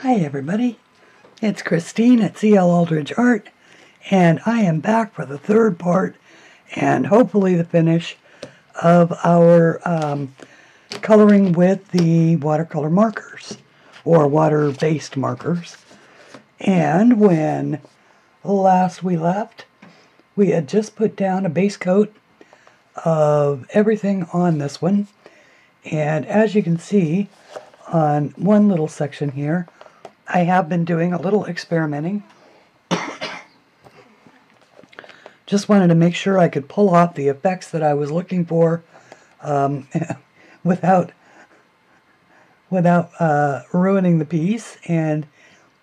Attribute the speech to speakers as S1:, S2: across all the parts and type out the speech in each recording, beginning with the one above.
S1: Hi everybody, it's Christine at CLAldridgeArt, and I am back for the third part and hopefully the finish of our coloring with the watercolor markers or water-based markers. And when last we left, we had just put down a base coat of everything on this one, and as you can see on one little section here, I have been doing a little experimenting. Just wanted to make sure I could pull off the effects that I was looking for without ruining the piece, and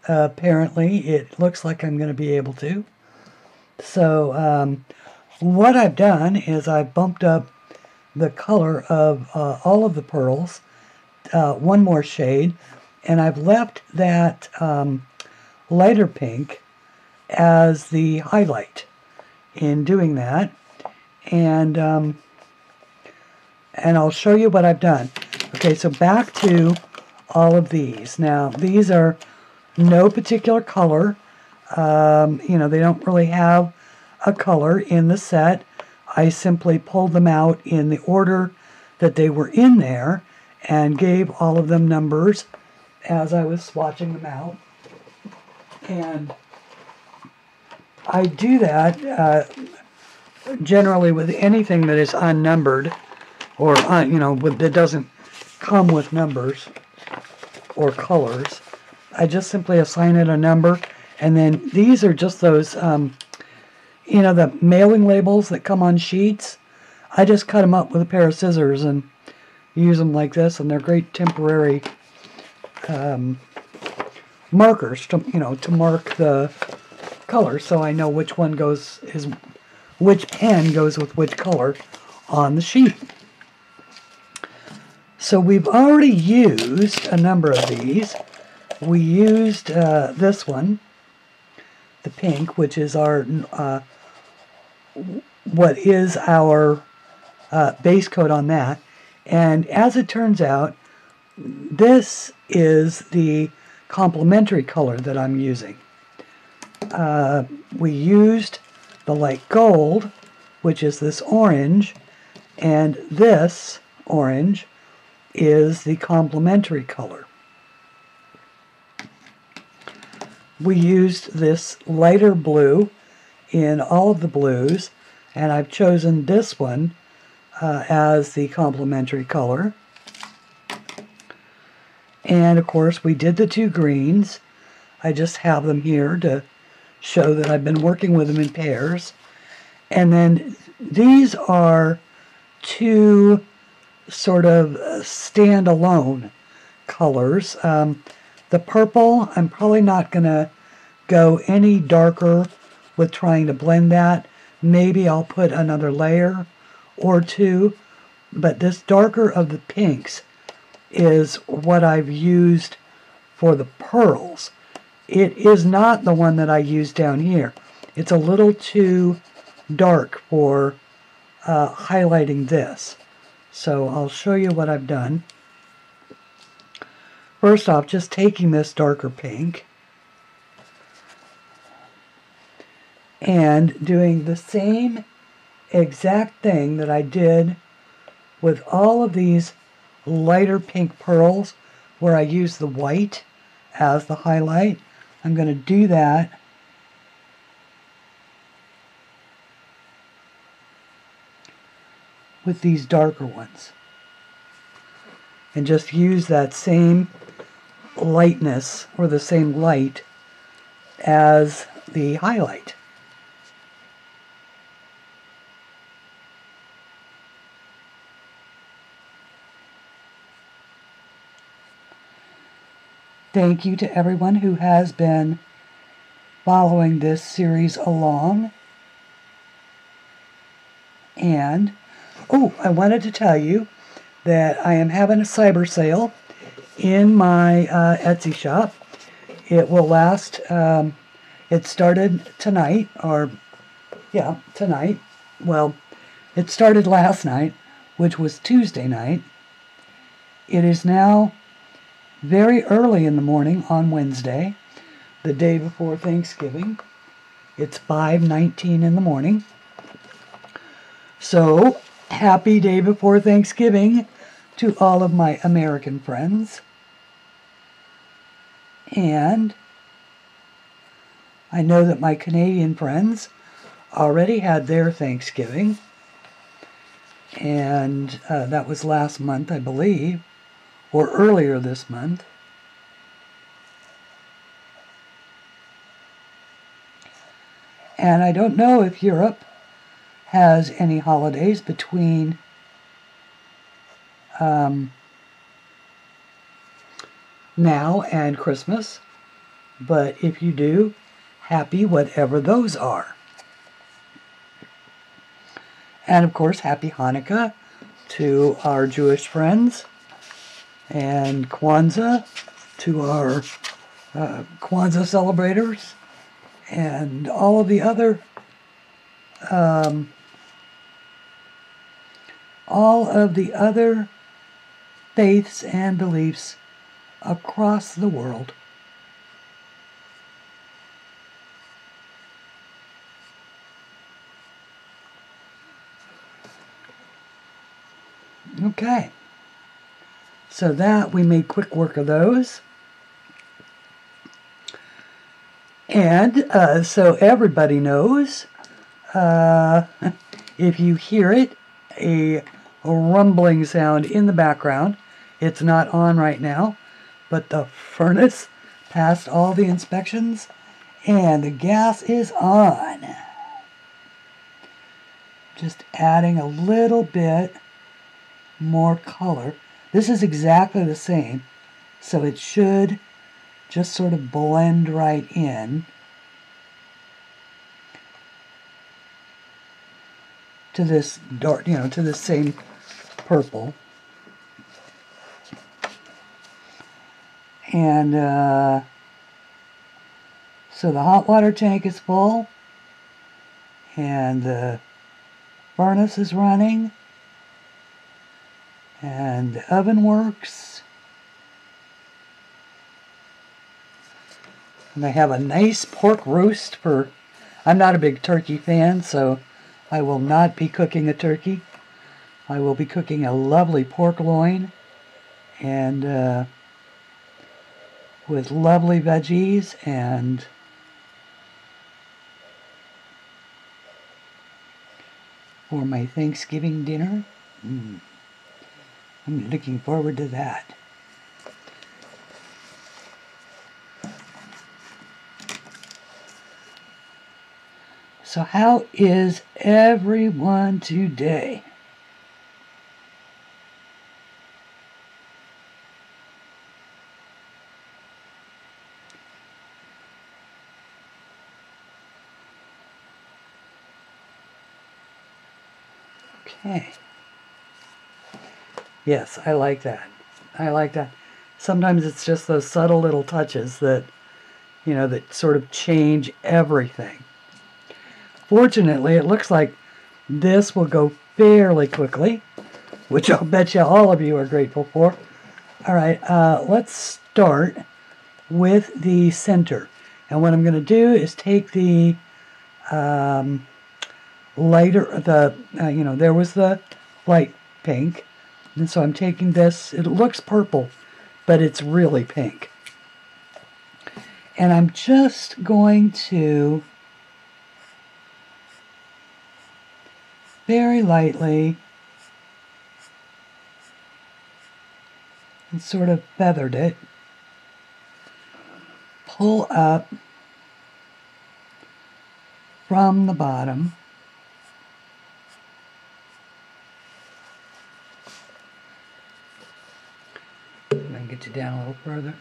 S1: apparently it looks like I'm going to be able to. So what I've done is I've bumped up the color of all of the pearls one more shade, and I've left that lighter pink as the highlight in doing that, and I'll show you what I've done. Okay, so back to all of these. Now, these are no particular color. You know, they don't really have a color in the set. I simply pulled them out in the order that they were in there and gave all of them numbers as I was swatching them out. And I do that generally with anything that is unnumbered, or you know, that doesn't come with numbers or colors. I just simply assign it a number, and then these are just those you know, the mailing labels that come on sheets. I just cut them up with a pair of scissors and use them like this, and they're great temporary markers to, you know, to mark the color, so I know which one which pen goes with which color on the sheet. So we've already used a number of these. We used this one, the pink, which is our what is our base coat on that. And as it turns out, this is the complementary color that I'm using. We used the light gold, which is this orange, and this orange is the complementary color. We used this lighter blue in all of the blues, and I've chosen this one as the complementary color. And of course we did the two greens. I just have them here to show that I've been working with them in pairs. And then these are two sort of standalone colors. The purple, I'm probably not going to go any darker with trying to blend that. Maybe I'll put another layer or two, but this darker of the pinks is what I've used for the pearls. It is not the one that I used down here. It's a little too dark for highlighting this. So I'll show you what I've done. First off, just taking this darker pink and doing the same exact thing that I did with all of these lighter pink pearls, where I use the white as the highlight. I'm going to do that with these darker ones, and just use that same lightness or the same light as the highlight. Thank you to everyone who has been following this series along. And, oh, I wanted to tell you that I am having a cyber sale in my Etsy shop. It will last, it started tonight, or, yeah, tonight. Well, it started last night, which was Tuesday night. It is now very early in the morning on Wednesday, the day before Thanksgiving. It's 5:19 in the morning. So, happy day before Thanksgiving to all of my American friends. And I know that my Canadian friends already had their Thanksgiving. And that was last month, I believe, or earlier this month. And I don't know if Europe has any holidays between now and Christmas, but if you do, happy whatever those are. And of course, happy Hanukkah to our Jewish friends, and Kwanzaa to our Kwanzaa celebrators, and all of the other faiths and beliefs across the world. Okay, so that we made quick work of those. And so everybody knows, if you hear it, a rumbling sound in the background, it's not on right now, but the furnace passed all the inspections and the gas is on. Just adding a little bit more color. This is exactly the same, so it should just sort of blend right in to this dark, to this same purple. And so the hot water tank is full and the furnace is running and the oven works. And I have a nice pork roast for, I'm not a big turkey fan, so I will not be cooking a turkey. I will be cooking a lovely pork loin and with lovely veggies and for my Thanksgiving dinner. I'm looking forward to that. So how is everyone today? Okay. Yes, I like that. I like that. Sometimes it's just those subtle little touches that, that sort of change everything. Fortunately, it looks like this will go fairly quickly, which I'll bet you all of you are grateful for. All right, let's start with the center. And what I'm going to do is take the lighter, there was the light pink. And so I'm taking this, it looks purple, but it's really pink. And I'm just going to very lightly and sort of feathered it, pull up from the bottom. I'm going to get you down a little further.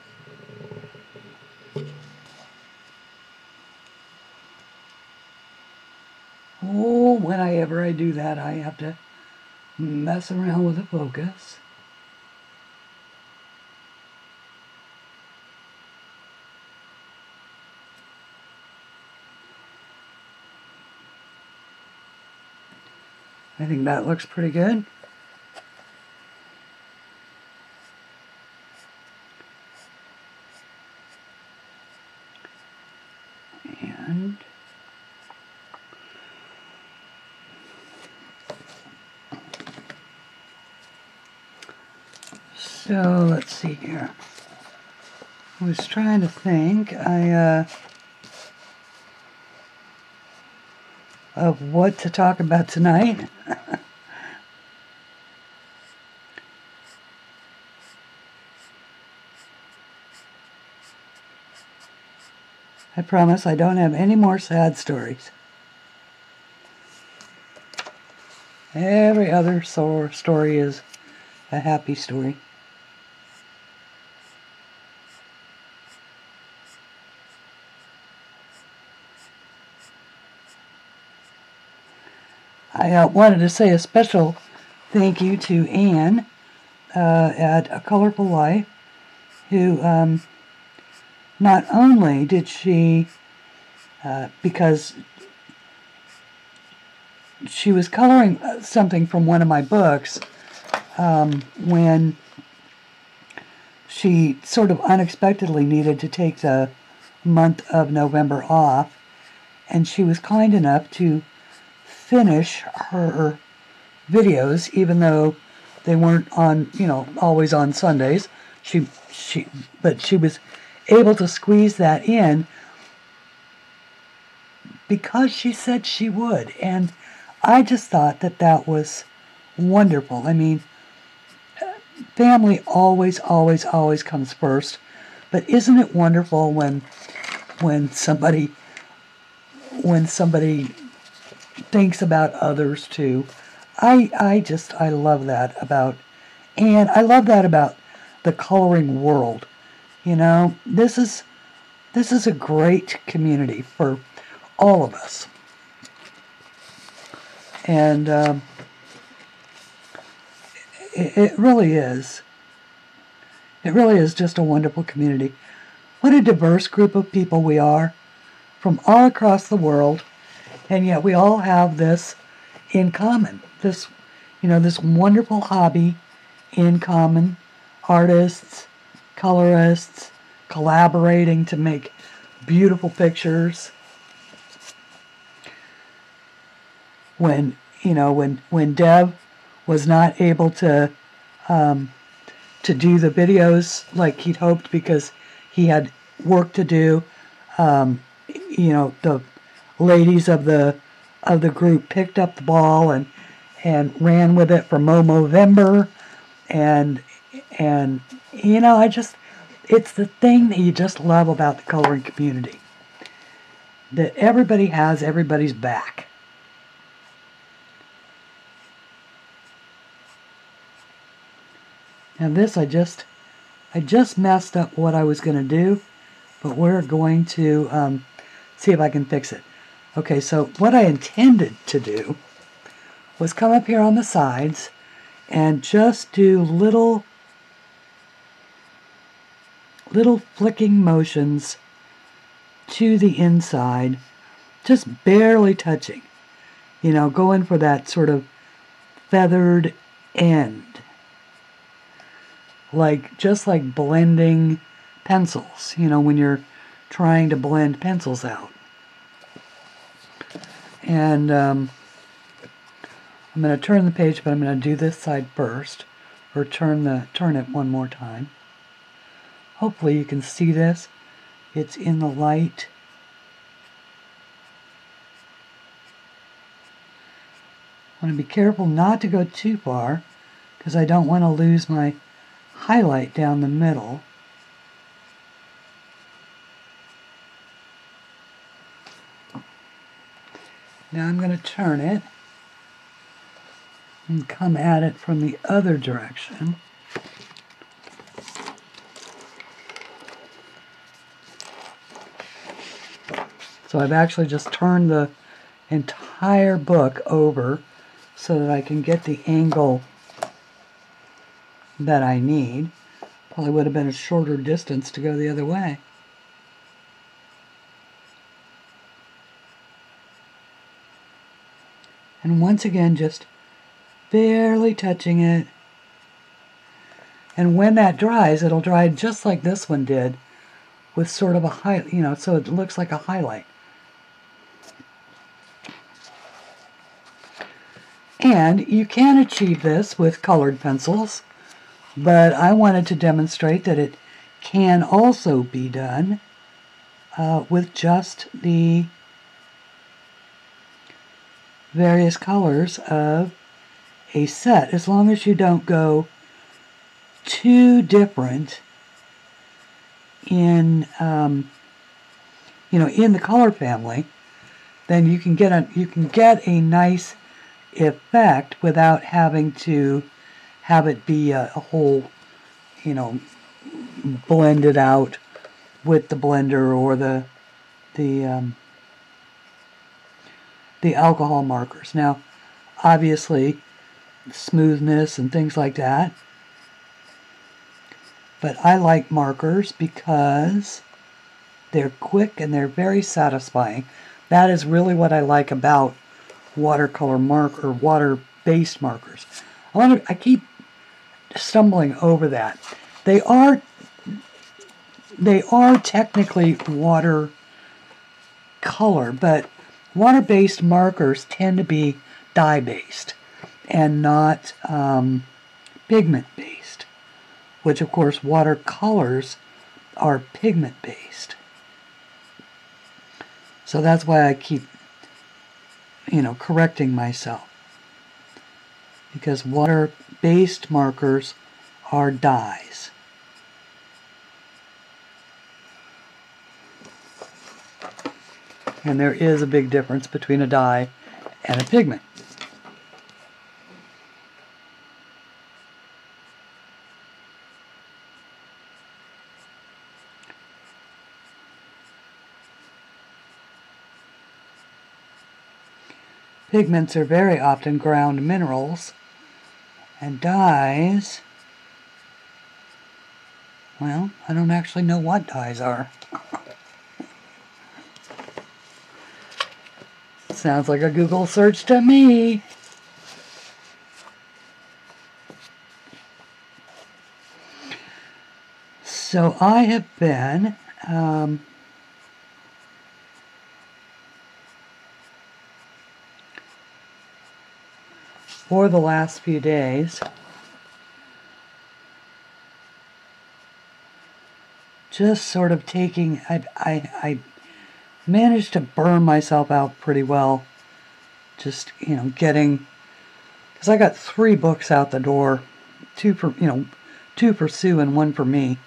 S1: Oh, whenever I do that, I have to mess around with the focus. I think that looks pretty good. And so let's see here. I was trying to think of what to talk about tonight. I promise I don't have any more sad stories. Every other story is a happy story. I wanted to say a special thank you to Anne at A Colorful Life, who not only did she, because she was coloring something from one of my books when she sort of unexpectedly needed to take the month of November off, and she was kind enough to finish her videos, even though they weren't on, always on Sundays. But she was able to squeeze that in because she said she would, and I just thought that was wonderful. I mean, family always comes first, but isn't it wonderful when somebody thinks about others too? I love that about, and I love that about the coloring world. This is a great community for all of us, and it really is. It really is just a wonderful community. What a diverse group of people we are from all across the world, and yet we all have this in common. This wonderful hobby in common. Artists, colorists, collaborating to make beautiful pictures. When Deb was not able to do the videos like he'd hoped because he had work to do, the ladies of the group picked up the ball and ran with it for Movember, and it's the thing that you just love about the coloring community, that everybody has everybody's back. And this, I just messed up what I was going to do, but we're going to see if I can fix it. Okay, so what I intended to do was come up here on the sides and just do little flicking motions to the inside, just barely touching, going for that sort of feathered end. Just like blending pencils, when you're trying to blend pencils out. And I'm going to turn the page, but I'm going to do this side first, or turn it one more time. Hopefully you can see this. It's in the light. I want to be careful not to go too far, because I don't want to lose my highlight down the middle. Now I'm going to turn it and come at it from the other direction. So I've actually just turned the entire book over so that I can get the angle that I need. Probably would have been a shorter distance to go the other way. And once again, just barely touching it. And when that dries, it'll dry just like this one did, with sort of a so it looks like a highlight. And you can achieve this with colored pencils, but I wanted to demonstrate that it can also be done with just the various colors of a set, as long as you don't go too different in in the color family. Then you can get a nice effect without having to have it be a whole, blended out with the blender or the alcohol markers. Now, obviously, smoothness and things like that. But I like markers because they're quick and they're very satisfying. That is really what I like about water-based markers. I keep stumbling over that. They are technically water color, but water-based markers tend to be dye-based and not pigment-based, which of course watercolors are pigment-based. So that's why I keep, correcting myself, because water-based markers are dyes. And there is a big difference between a dye and a pigment. Pigments are very often ground minerals, and dyes, well, I don't actually know what dyes are. Sounds like a Google search to me. So I have been for the last few days just sort of taking, I managed to burn myself out pretty well, just, getting, because I got 3 books out the door, 2 for Sue and 1 for me,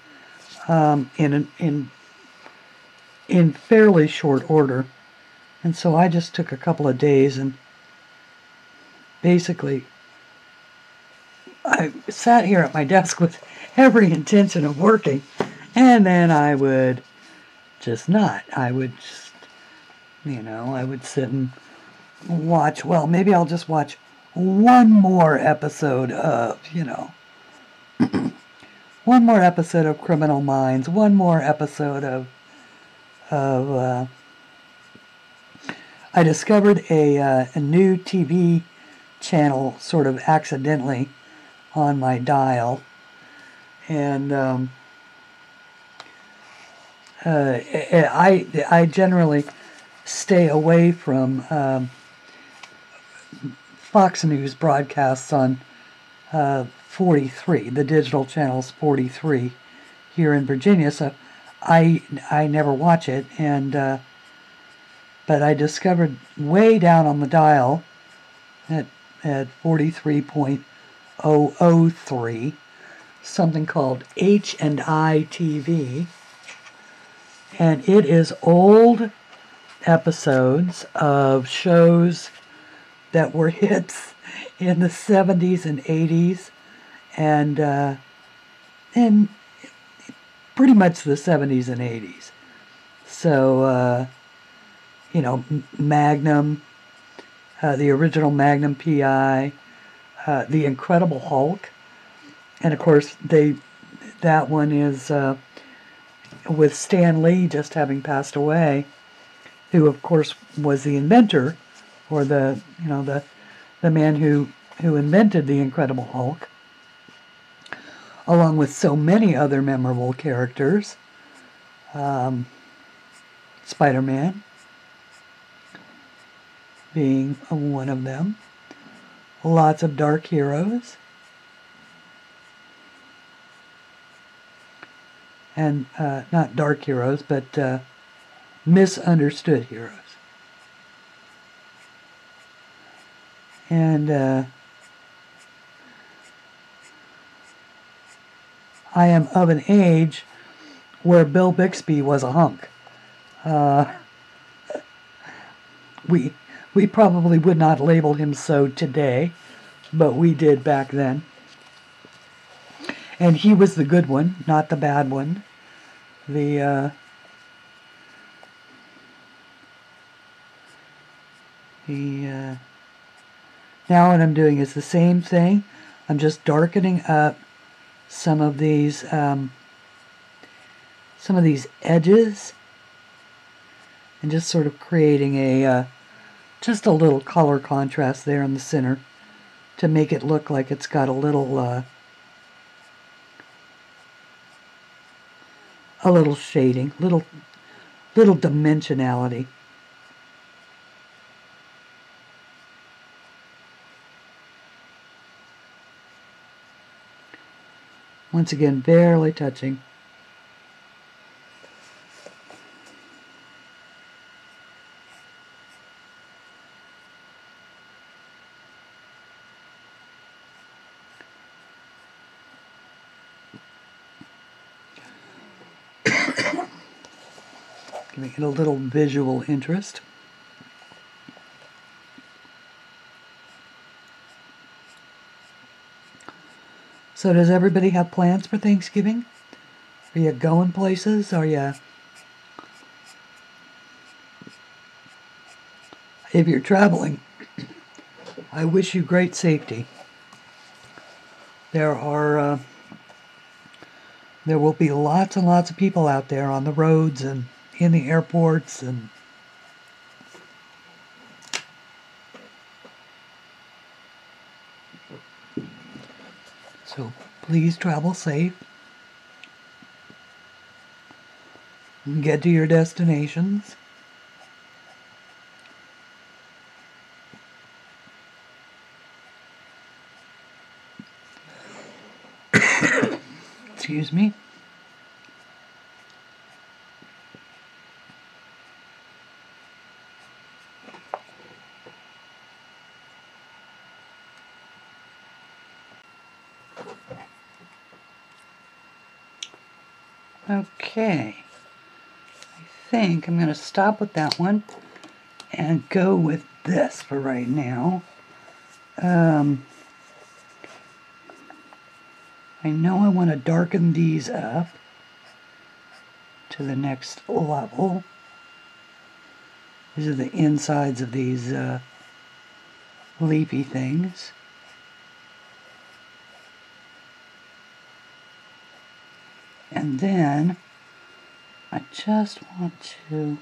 S1: in fairly short order. And so I just took a couple of days and basically I sat here at my desk with every intention of working, and then I would just not. I would just, I would sit and watch, well, maybe I'll just watch one more episode of, one more episode of Criminal Minds, one more episode of I discovered a new TV channel sort of accidentally on my dial, and I generally stay away from Fox News broadcasts on 43, the digital channel's 43 here in Virginia, so I never watch it, and but I discovered way down on the dial at 43.003 something called H&I TV, and it is old episodes of shows that were hits in the 70s and 80s, and pretty much the 70s and 80s. So, Magnum, the original Magnum PI, The Incredible Hulk, and of course that one is with Stan Lee just having passed away, who of course was the inventor, or the man who invented the Incredible Hulk, along with so many other memorable characters. Spider-Man being one of them. lots of dark heroes. And not dark heroes, but misunderstood heroes. And I am of an age where Bill Bixby was a hunk. We probably would not label him so today, but we did back then. And he was the good one, not the bad one. Now what I'm doing is the same thing. I'm just darkening up some of these edges, and just sort of creating just a little color contrast there in the center to make it look like it's got a little shading, little dimensionality. Once again, barely touching. Giving it a little visual interest. So does everybody have plans for Thanksgiving? Are you going places? Are you... If you're traveling, I wish you great safety. There will be lots and lots of people out there on the roads and in the airports, and so please travel safe and get to your destinations. Excuse me. Okay, I think I'm going to stop with that one and go with this for right now. I know I want to darken these up to the next level. These are the insides of these leafy things. And then I just want to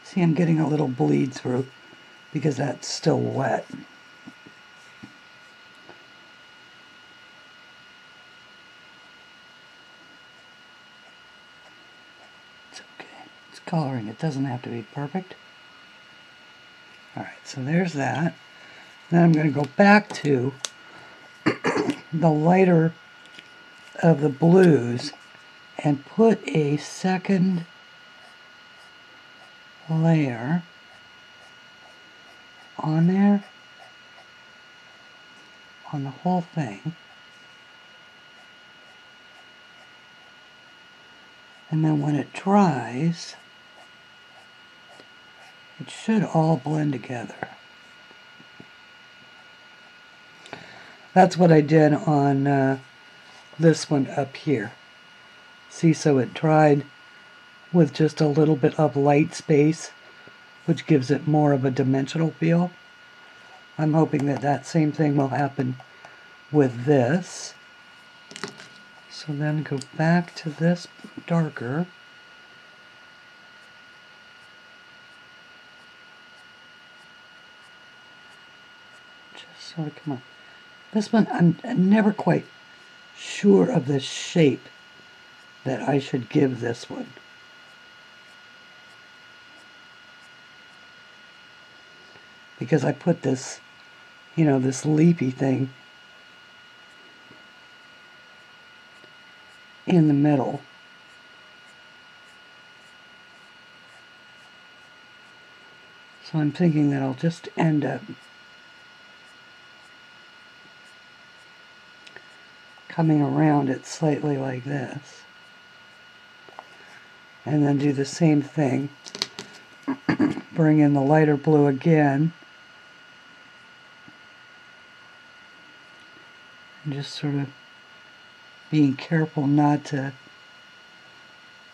S1: see, I'm getting a little bleed through because that's still wet. It's okay. It's coloring. It doesn't have to be perfect. Alright, so there's that. Then I'm going to go back to the lighter of the blues and put a second layer on there, on the whole thing. And then when it dries, it should all blend together. That's what I did on this one up here. See, so it dried with just a little bit of light space, which gives it more of a dimensional feel. I'm hoping that that same thing will happen with this. So then go back to this darker. Just sort of come on. This one, I'm never quite sure of the shape that I should give this one. Because I put this, you know, this leafy thing in the middle. So I'm thinking that I'll just end up coming around it slightly like this. And then do the same thing. Bring in the lighter blue again. And just sort of being careful not to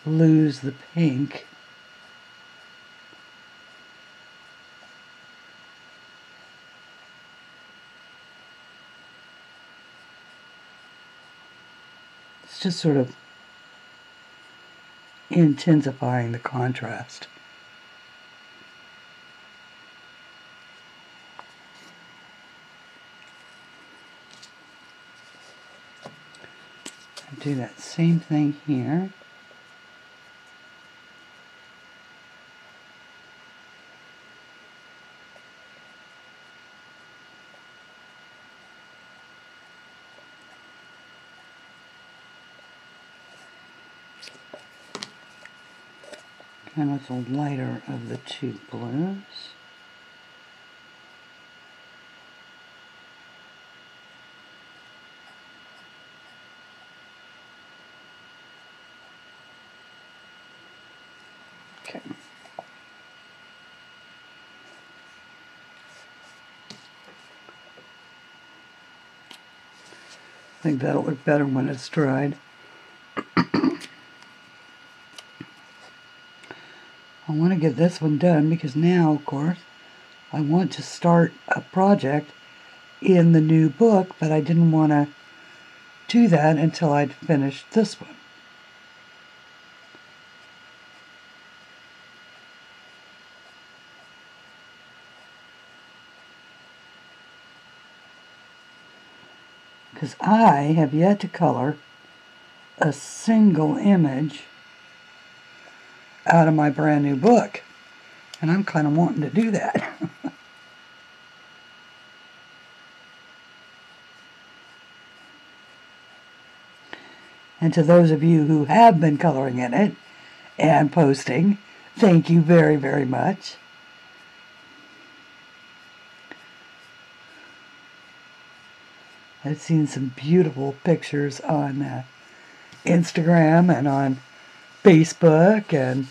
S1: lose the pink. It's just sort of intensifying the contrast. Do that same thing here. Kind of the lighter of the two blues. Okay. I think that'll look better when it's dried. I want to get this one done because now, of course, I want to start a project in the new book, but I didn't want to do that until I'd finished this one. Because I have yet to color a single image out of my brand new book. And I'm kind of wanting to do that. And to those of you who have been coloring in it and posting, thank you very, very much. I've seen some beautiful pictures on Instagram and on Facebook, and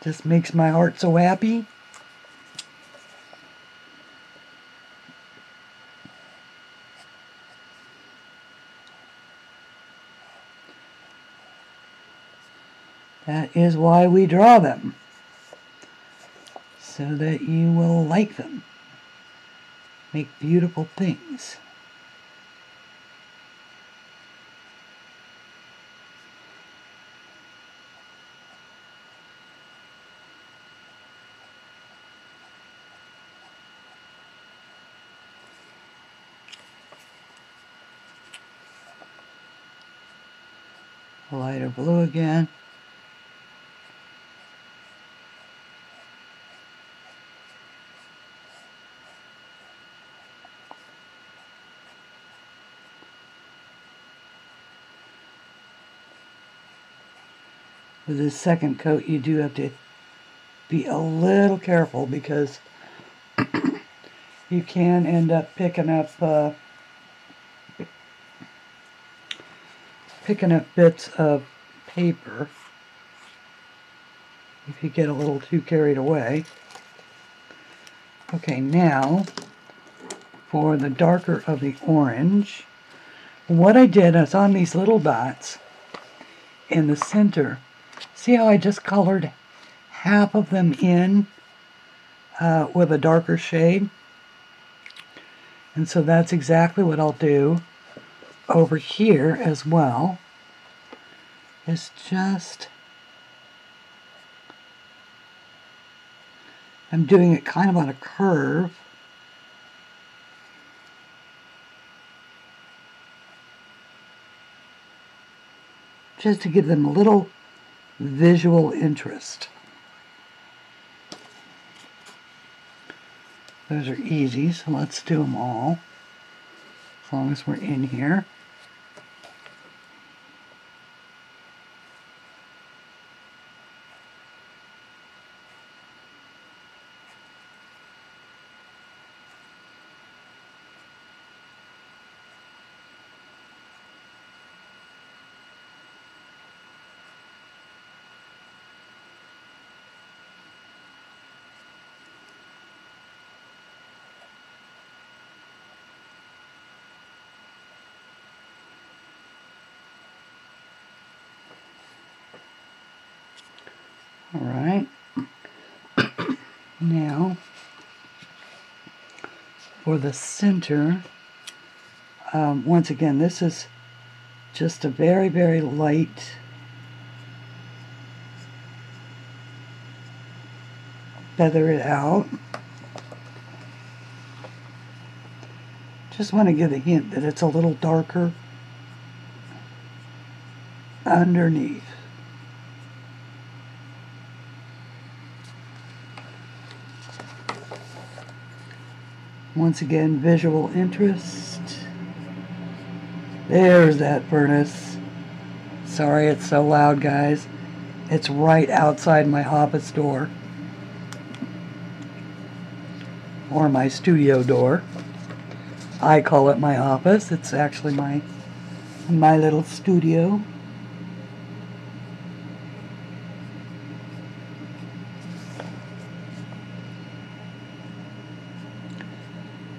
S1: just makes my heart so happy. That is why we draw them, so that you will like them. Make beautiful things. Lighter blue again. With this second coat, you do have to be a little careful because you can end up picking up bits of paper if you get a little too carried away. Okay, now for the darker of the orange, what I did is on these little dots in the center, see how I just colored half of them in with a darker shade? And so that's exactly what I'll do over here as well, is just, I'm doing it kind of on a curve. just to give them a little visual interest. Those are easy, so let's do them all, as long as we're in here. All right, now for the center, once again, this is just a very, very light feather it out. Just want to give a hint that it's a little darker underneath. Once again, visual interest. There's that furnace. Sorry it's so loud, guys. It's right outside my office door. Or my studio door. I call it my office. It's actually my little studio.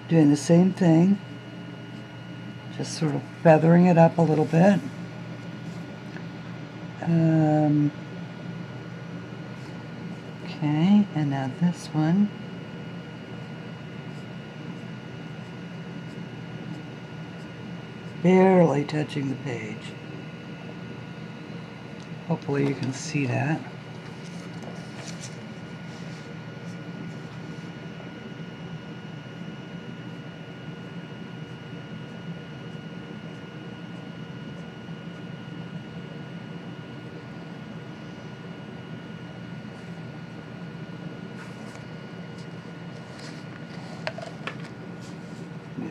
S1: Doing the same thing, just sort of feathering it up a little bit. Okay, and now this one. Barely touching the page. Hopefully you can see that.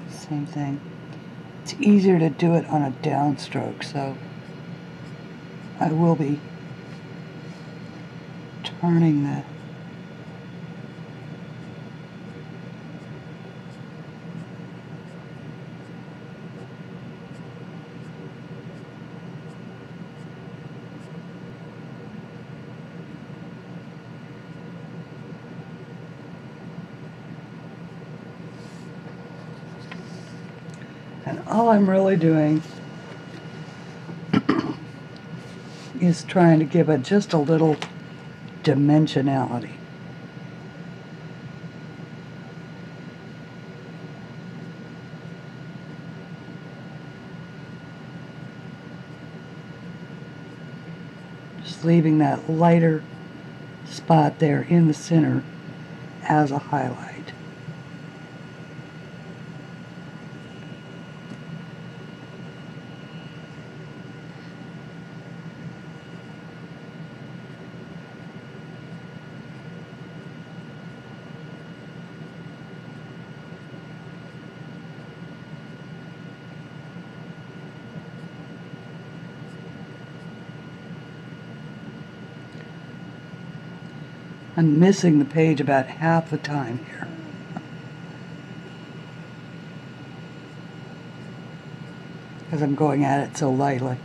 S1: Same thing. It's easier to do it on a downstroke, so I will be turning the and all I'm really doing is trying to give it just a little dimensionality. Just leaving that lighter spot there in the center as a highlight. I'm missing the page about half the time here. Because I'm going at it so lightly.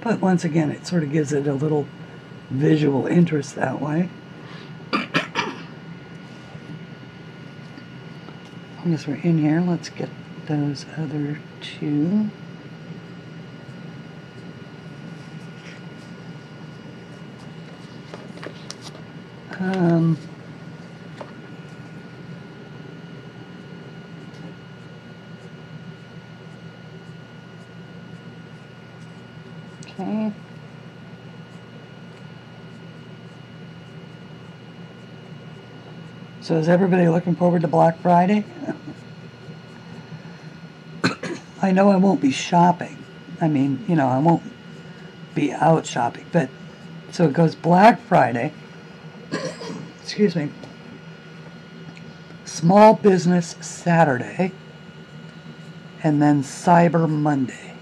S1: But once again, it sort of gives it a little visual interest that way. As we're in here, let's get those other two. Okay. So is everybody looking forward to Black Friday? I know I won't be shopping. I mean, you know, I won't be out shopping, but so it goes Black Friday, excuse me, Small Business Saturday, and then Cyber Monday.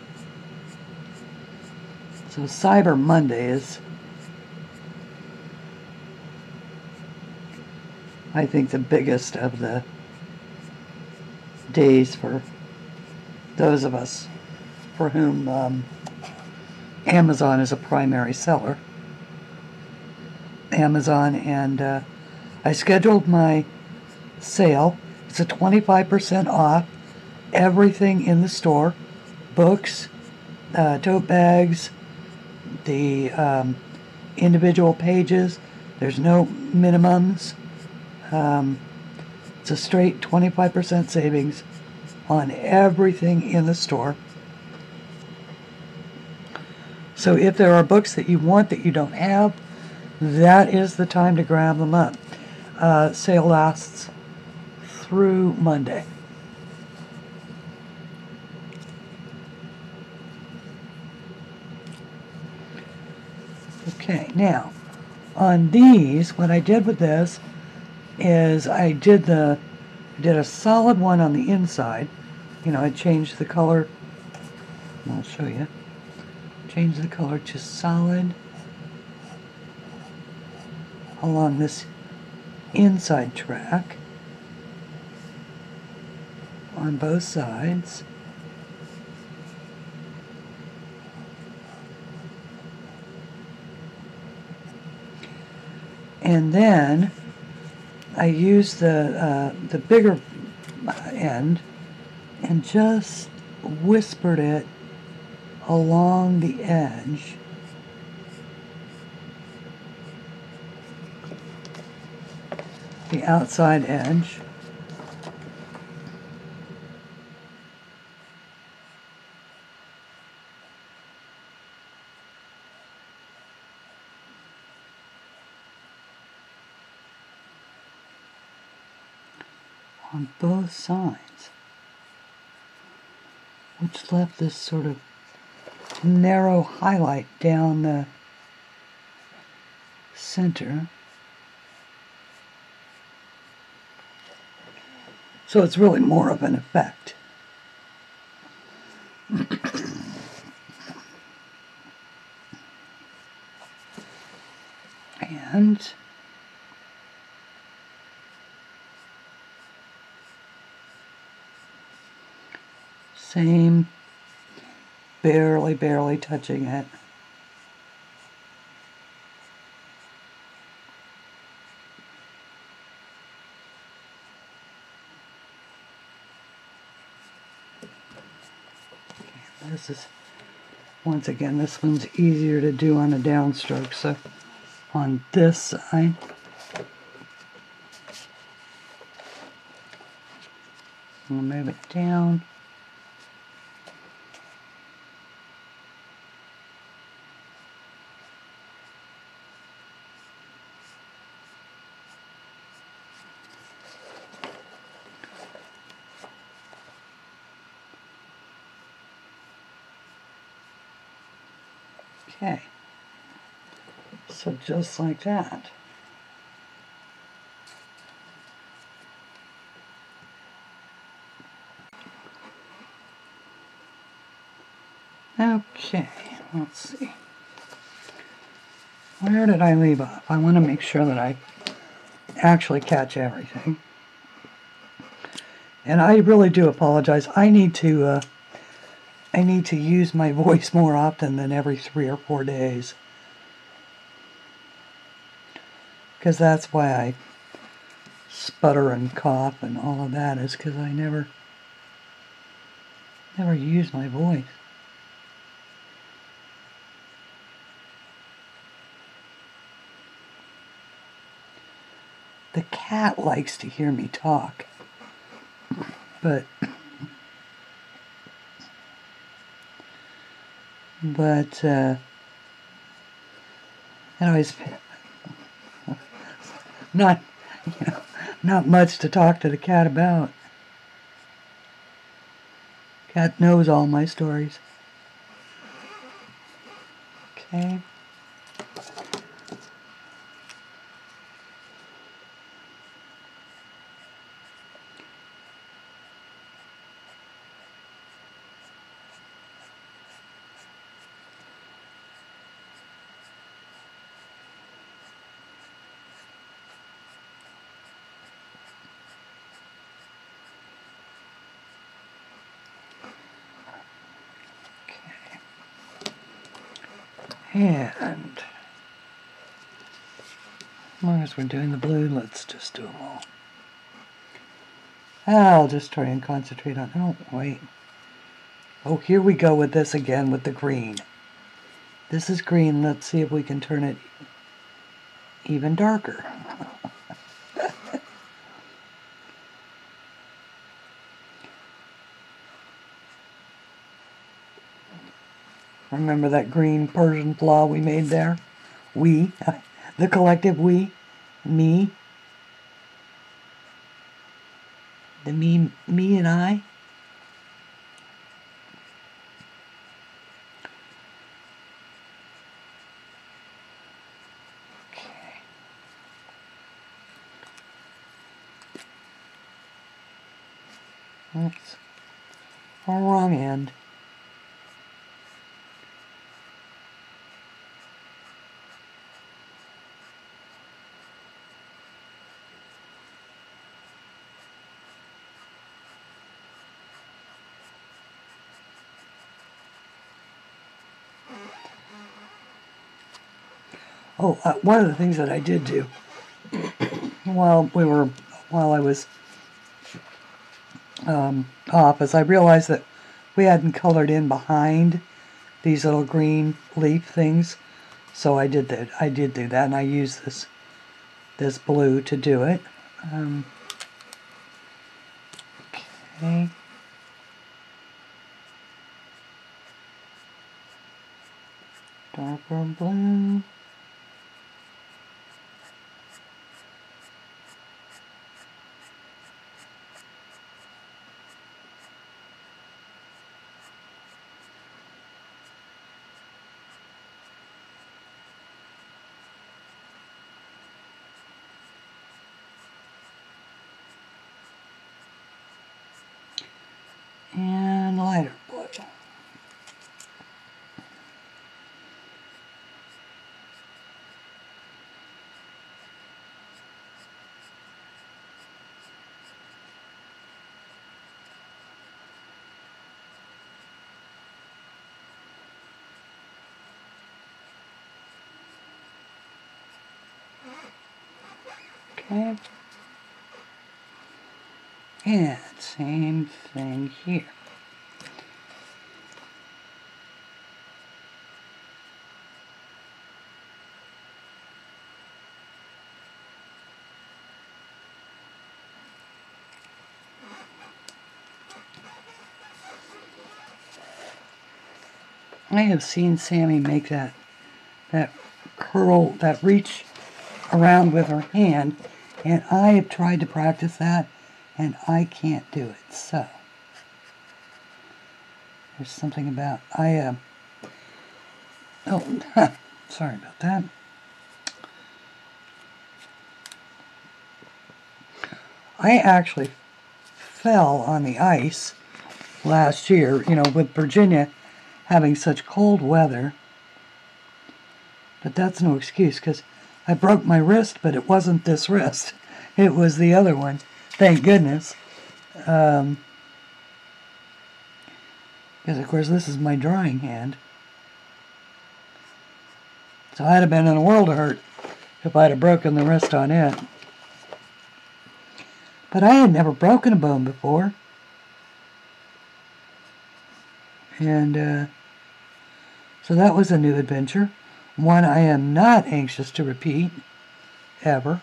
S1: So Cyber Monday is, I think, the biggest of the days for those of us for whom Amazon is a primary seller. Amazon, and I scheduled my sale. It's a 25% off everything in the store, books, tote bags, the individual pages. There's no minimums. It's a straight 25% savings on everything in the store. So if there are books that you want that you don't have, that is the time to grab them up. Sale lasts through Monday. Okay, now on these, what I did with this is I did a solid one on the inside. You know, I changed the color. I'll show you. Change the color to solid along this inside track on both sides. And then I used the bigger end and just whispered it along the edge. The outside edge. On both sides, which left this sort of narrow highlight down the center. So it's really more of an effect. And same, barely touching it. This is, once again, this one's easier to do on a downstroke. So on this side, we'll move it down. Okay, so just like that. Okay, let's see. Where did I leave off? I want to make sure that I actually catch everything. And I really do apologize. I need to use my voice more often than every 3 or 4 days. Because that's why I sputter and cough and all of that, is because I never use my voice. The cat likes to hear me talk, but And always not, not much to talk to the cat about. Cat knows all my stories. Okay. And as long as we're doing the blue, let's just do them all. I'll just try and concentrate on, oh, wait. Oh, here we go with this again with the green. This is green. Let's see if we can turn it even darker. Remember that green Persian flaw we made there? We, the collective we, me, the me and I. Okay. Oops. Wrong end. Oh, one of the things that I did do while I was off is I realized that we hadn't colored in behind these little green leaf things, so I did that. I did do that, and I used this blue to do it. Okay. Darker blue. And lighter blue. Okay. And same thing here. I have seen Sammy make that curl, that reach around with her hand, and I have tried to practice that, and I can't do it. So there's something about oh, sorry about that. I actually fell on the ice last year, with Virginia having such cold weather. But that's no excuse, because I broke my wrist, but it wasn't this wrist. It was the other one. Thank goodness. Because, of course, this is my drawing hand. So I'd have been in a world of hurt if I'd have broken the wrist on it. But I had never broken a bone before. And so that was a new adventure. One I am not anxious to repeat, ever.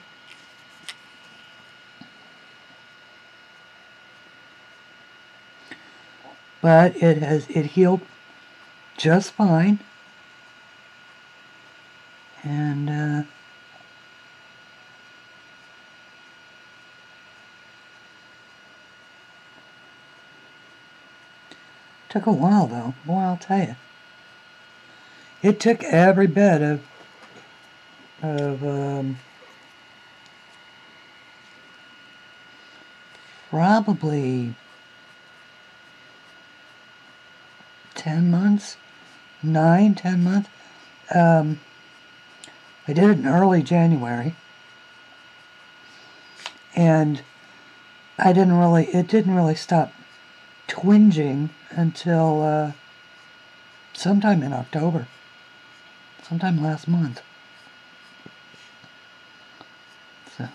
S1: But it healed just fine. And took a while though. Boy, I'll tell you. It took every bit of probably 10 months, 10 months. I did it in early January, and it didn't really stop twinging until sometime in October, sometime last month. So.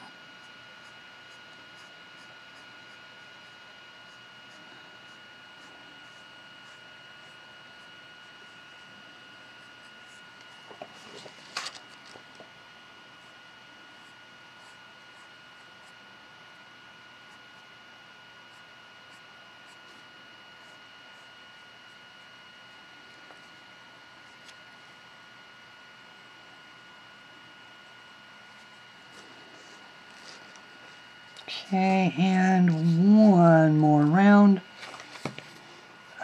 S1: Okay, and one more round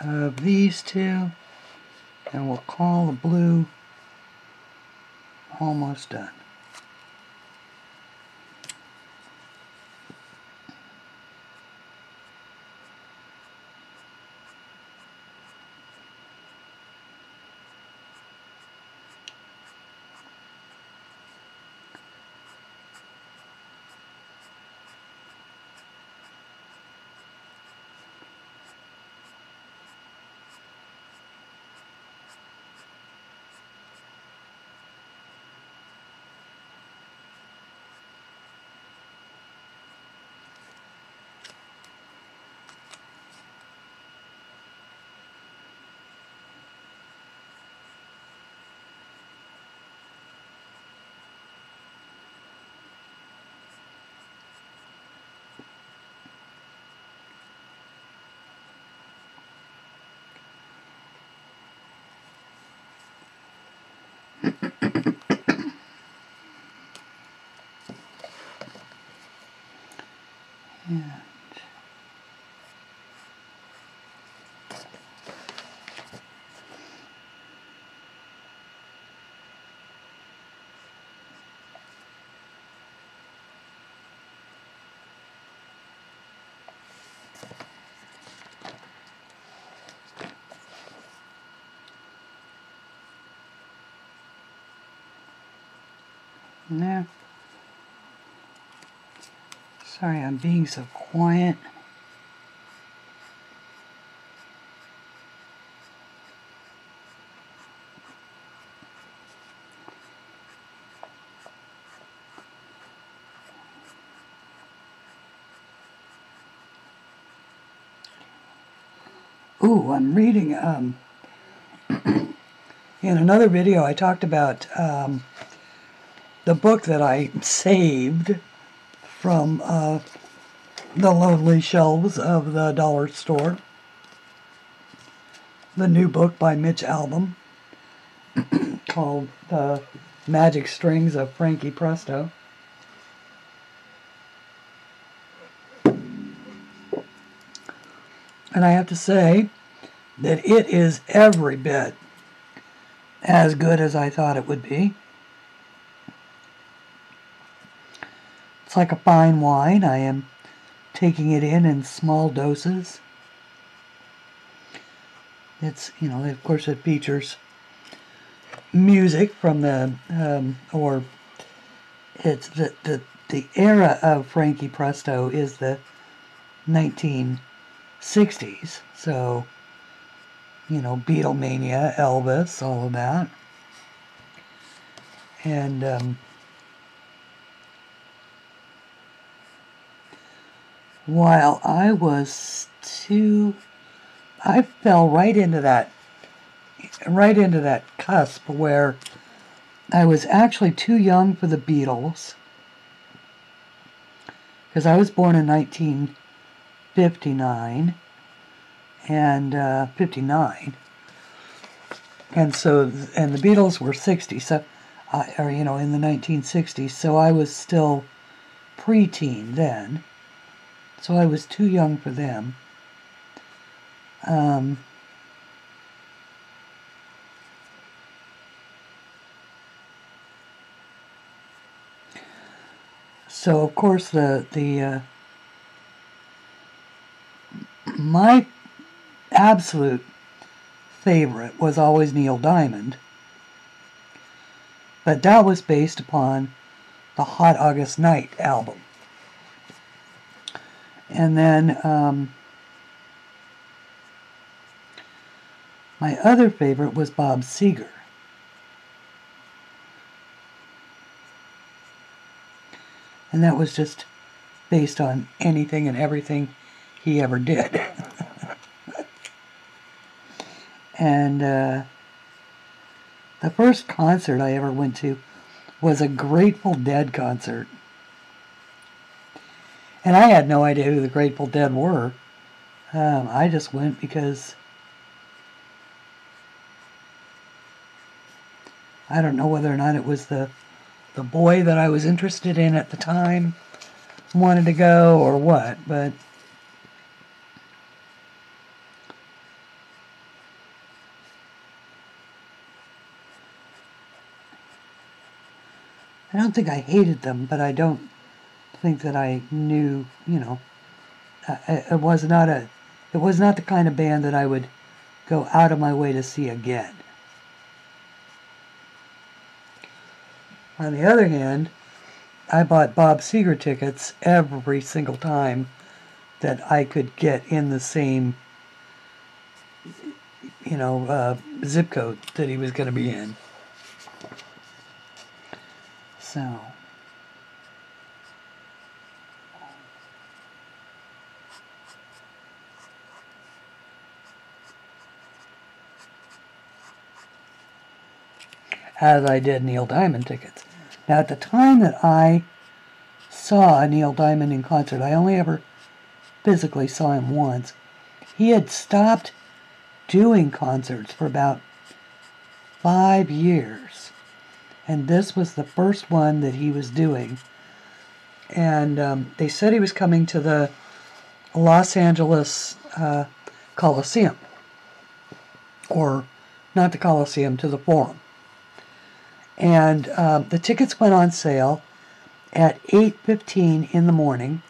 S1: of these two, and we'll call the blue almost done. And there. Sorry, I'm being so quiet. Ooh, I'm reading, in another video I talked about the book that I saved from the lonely shelves of the dollar store. The new book by Mitch Albom called The Magic Strings of Frankie Presto. And I have to say that it is every bit as good as I thought it would be. It's like a fine wine. I am taking it in small doses. It's, you know, of course it features music from the, or it's the era of Frankie Presto is the 1960s. So, you know, Beatlemania, Elvis, all of that. And while I fell right into that cusp where I was actually too young for the Beatles, because I was born in 1959 and 59, and the Beatles were 60. So or you know, in the 1960s, so I was still preteen then, so I was too young for them. So of course my absolute favorite was always Neil Diamond, but that was based upon the Hot August Night album. And then my other favorite was Bob Seger. And that was just based on anything and everything he ever did. And the first concert I ever went to was a Grateful Dead concert. And I had no idea who the Grateful Dead were. I just went because I don't know whether or not it was the boy that I was interested in at the time wanted to go or what, but I don't think I hated them, but I don't think that I knew, you know, it was not the kind of band that I would go out of my way to see again. On the other hand, I bought Bob Seger tickets every single time that I could get in the same, you know, zip code that he was going to be in. So, as I did Neil Diamond tickets. Now, at the time that I saw Neil Diamond in concert, I only ever physically saw him once. He had stopped doing concerts for about 5 years. And this was the first one that he was doing. And they said he was coming to the Los Angeles Coliseum. Or, not the Coliseum, to the Forum. And the tickets went on sale at 8:15 in the morning.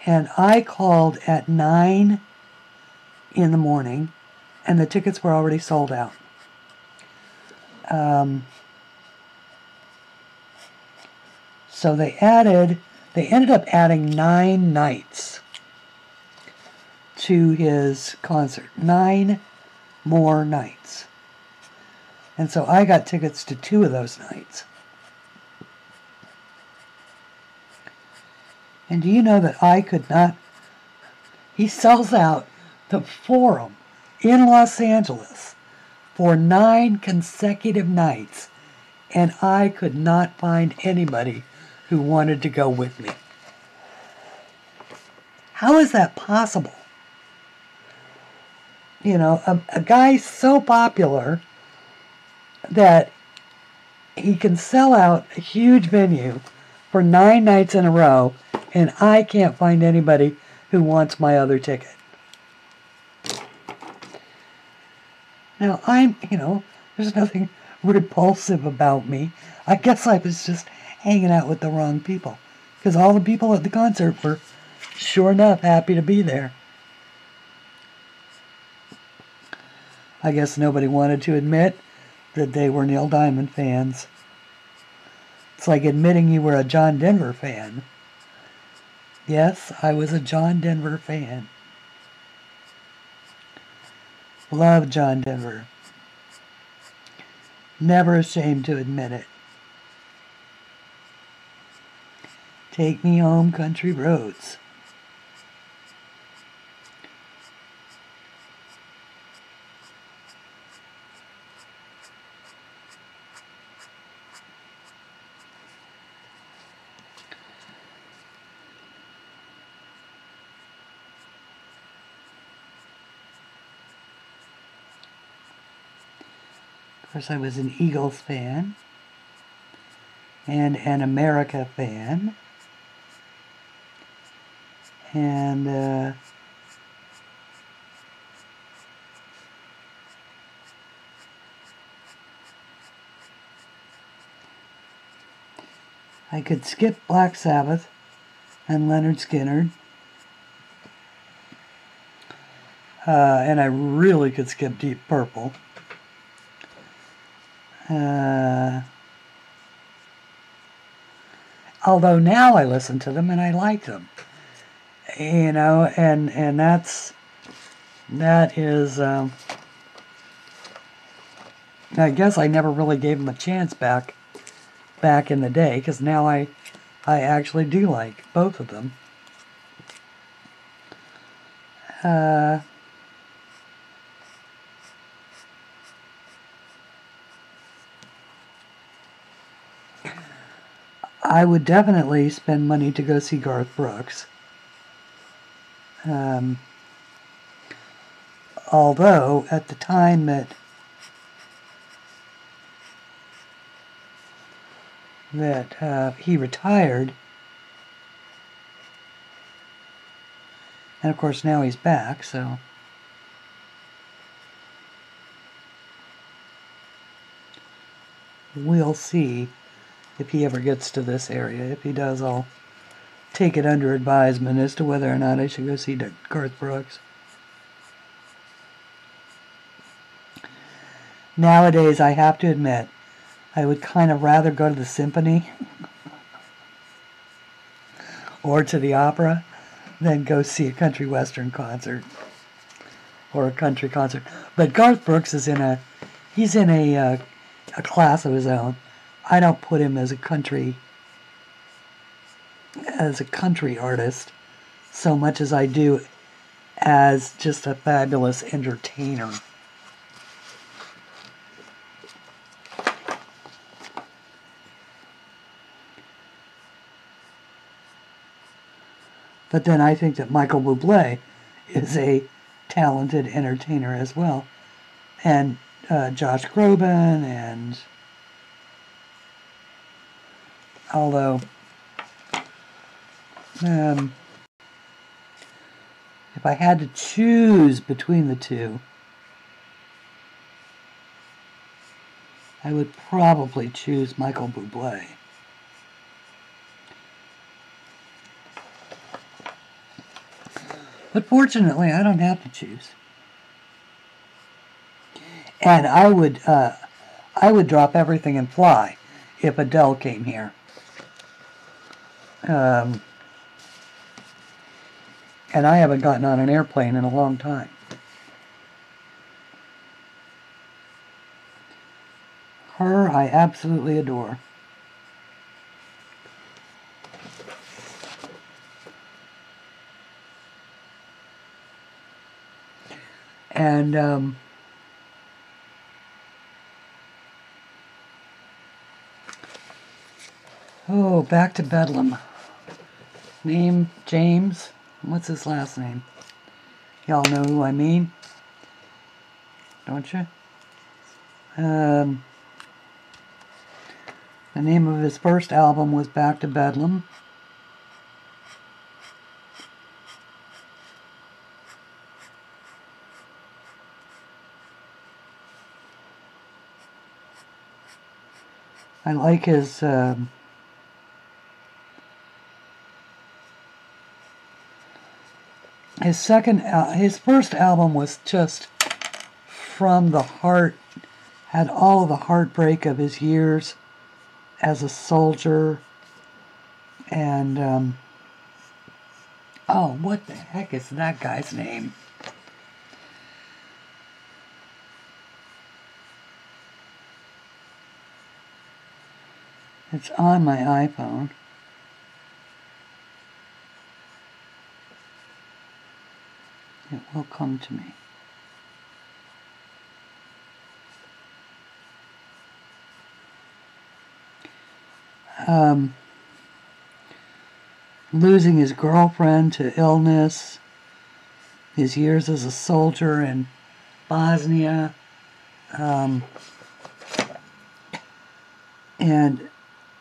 S1: And I called at 9 in the morning, and the tickets were already sold out. So they ended up adding 9 nights to his concert. 9 more nights. And so I got tickets to 2 of those nights. And do you know that I could not... He sells out the Forum in Los Angeles for 9 consecutive nights, and I could not find anybody who wanted to go with me. How is that possible? You know, a guy so popular that he can sell out a huge venue for 9 nights in a row, and I can't find anybody who wants my other ticket. Now, there's nothing repulsive about me. I guess I was just hanging out with the wrong people, because all the people at the concert were, sure enough, happy to be there. I guess nobody wanted to admit that they were Neil Diamond fans. It's like admitting you were a John Denver fan. Yes, I was a John Denver fan. Love John Denver. Never ashamed to admit it. Take me home, country roads. Of course, I was an Eagles fan. and an America fan. And I could skip Black Sabbath and Leonard Skinner. And I really could skip Deep Purple. Although now I listen to them and I like them. You know, and that is, I guess I never really gave them a chance back in the day, because now I actually do like both of them. I would definitely spend money to go see Garth Brooks. Although, at the time that he retired, and of course now he's back, so we'll see if he ever gets to this area. If he does, I'll take it under advisement as to whether or not I should go see Garth Brooks. Nowadays, I have to admit, I would kind of rather go to the symphony or to the opera than go see a country western concert or a country concert. But Garth Brooks is he's in a class of his own. I don't put him as a country artist so much as I do as just a fabulous entertainer. But then I think that Michael Bublé is a talented entertainer as well. And Josh Groban, and although if I had to choose between the two, I would probably choose Michael Bublé. But fortunately, I don't have to choose. And I would drop everything and fly if Adele came here. And I haven't gotten on an airplane in a long time. Her, I absolutely adore. And back to Bedlam. Name James. What's his last name? Y'all know who I mean, don't you? The name of his first album was Back to Bedlam. I like his first album was just from the heart, had all of the heartbreak of his years as a soldier, and what the heck is that guy's name? It's on my iPhone. It will come to me. Losing his girlfriend to illness, his years as a soldier in Bosnia, and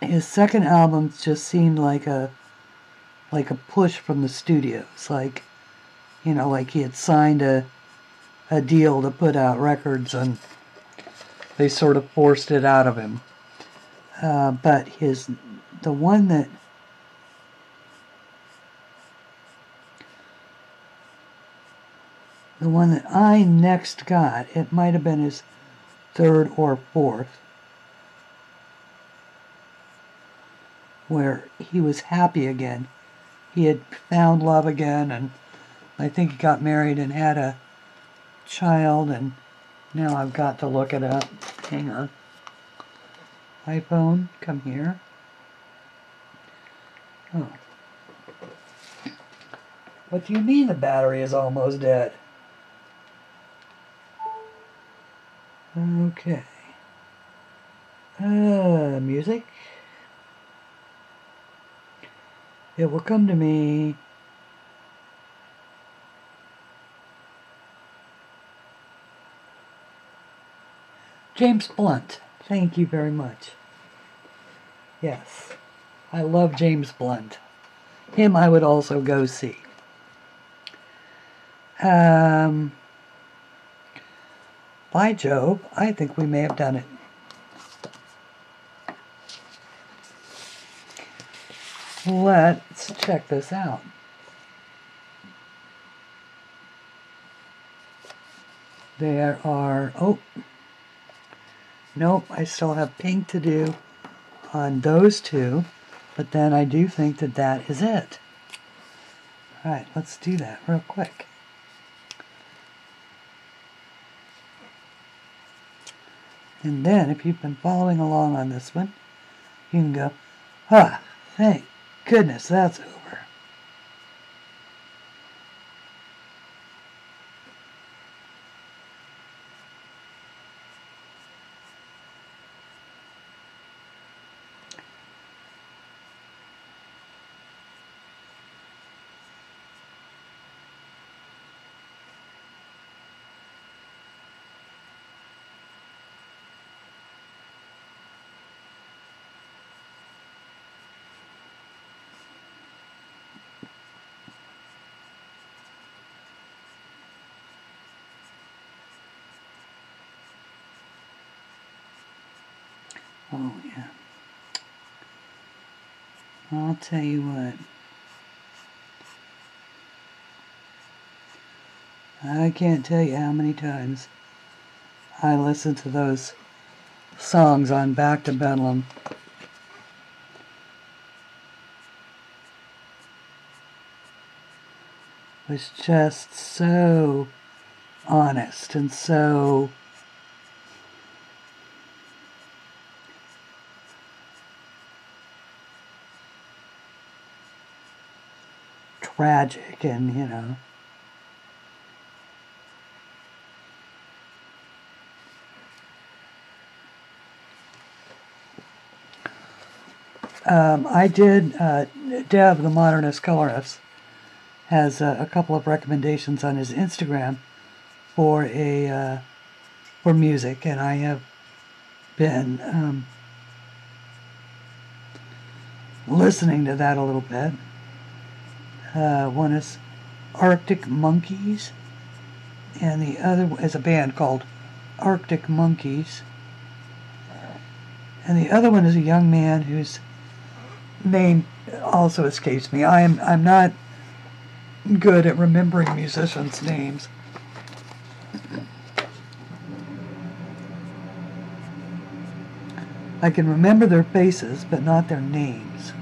S1: his second album just seemed like a push from the studios, like, you know, like he had signed a deal to put out records and they sort of forced it out of him. But the one that I next got, it might have been his third or fourth, where he was happy again. He had found love again, and I think he got married and had a child, and now I've got to look it up. Hang on. iPhone, come here. Oh. What do you mean the battery is almost dead? Okay. Music. It will come to me. James Blunt. Thank you very much. Yes. I love James Blunt. Him I would also go see. By Jove, I think we may have done it. Let's check this out. There are, oh, nope, I still have pink to do on those two, but then I do think that that is it. All right, let's do that real quick. And then, if you've been following along on this one, you can go, ah, thank goodness that's over. Oh, yeah. I'll tell you what. I can't tell you how many times I listened to those songs on Back to Bedlam. It was just so honest and so tragic, and you know, I did, Deb, the Modernist Colorist, has a couple of recommendations on his Instagram for for music, and I have been listening to that a little bit. One is Arctic Monkeys, and the other is a band called Arctic Monkeys. And the other one is a young man whose name also escapes me. I'm not good at remembering musicians' names. I can remember their faces, but not their names.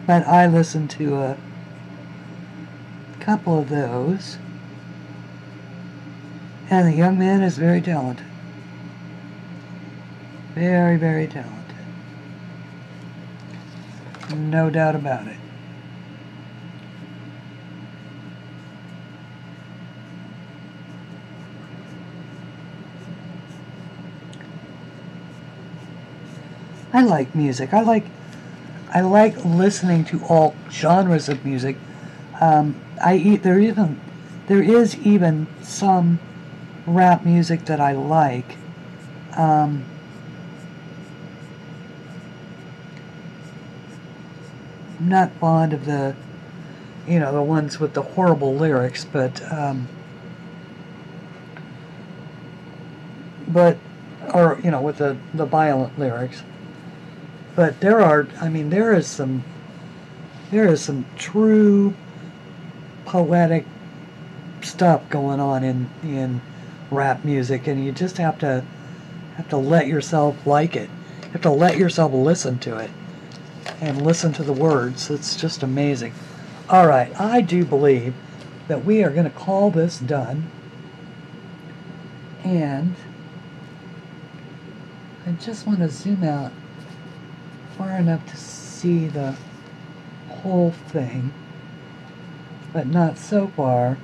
S1: But I listened to a couple of those, and the young man is very talented. Very, very talented. No doubt about it. I like music. I like listening to all genres of music. There is even some rap music that I like. I'm not fond of the, the ones with the horrible lyrics, or, with the violent lyrics. But there is some true poetic stuff going on in rap music, and you just have to let yourself like it. You have to let yourself listen to it and listen to the words. It's just amazing. All right, I do believe that we are going to call this done, and I just want to zoom out far enough to see the whole thing, but not so far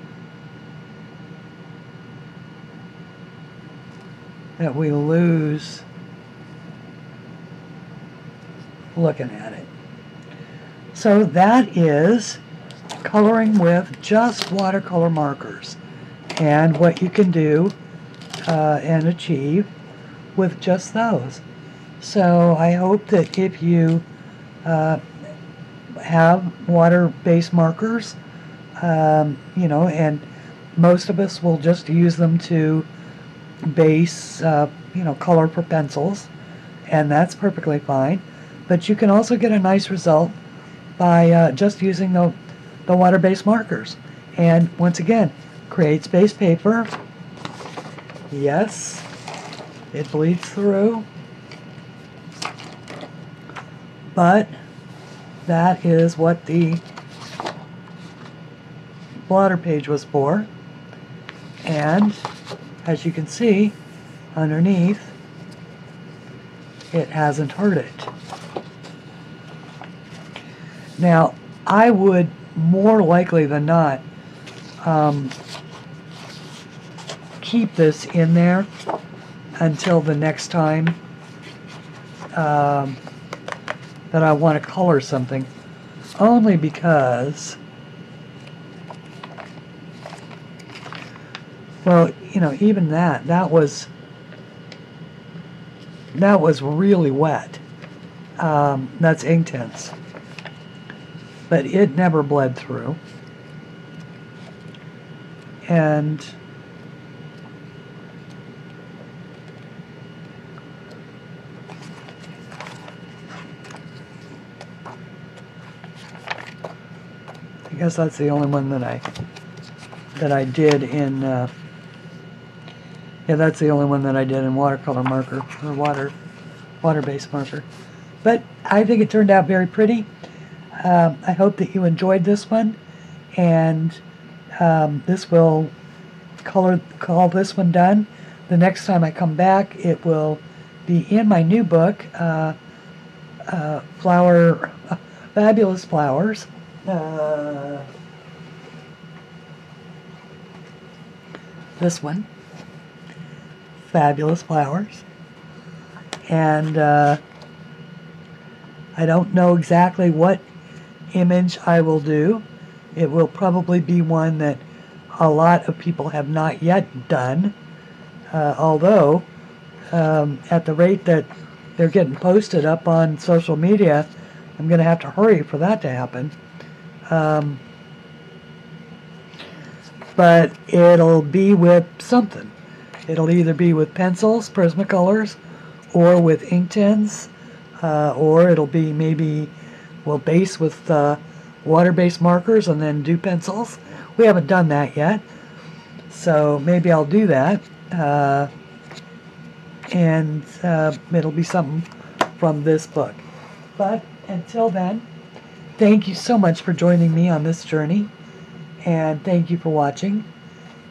S1: that we lose looking at it. So that is coloring with just watercolor markers, and what you can do and achieve with just those. So I hope that if you have water-based markers, and most of us will just use them to base, color for pencils, and that's perfectly fine. But you can also get a nice result by just using the water-based markers. And once again, create space paper. Yes, it bleeds through. But that is what the blotter page was for. And as you can see underneath, it hasn't hurt it. Now, I would more likely than not keep this in there until the next time that I want to color something, only because, well, even that was really wet. That's Inktense, but it never bled through. And I guess that's the only one that I did in that's the only one that I did in watercolor marker, or water-based marker. But I think it turned out very pretty. I hope that you enjoyed this one, and this will call this one done. The next time I come back, it will be in my new book, Fabulous Flowers. This one, Fabulous Flowers. And I don't know exactly what image I will do. It will probably be one that a lot of people have not yet done, although at the rate that they're getting posted up on social media, I'm going to have to hurry for that to happen. But it'll be with something. It'll either be with pencils, Prismacolors, or with Inktense, or it'll be maybe we'll base with water-based markers and then do pencils. We haven't done that yet, so maybe I'll do that, and it'll be something from this book. But until then, thank you so much for joining me on this journey, and thank you for watching,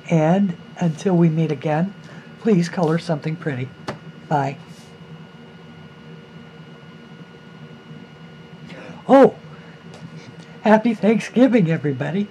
S1: and until we meet again, please color something pretty. Bye. Oh, happy Thanksgiving, everybody.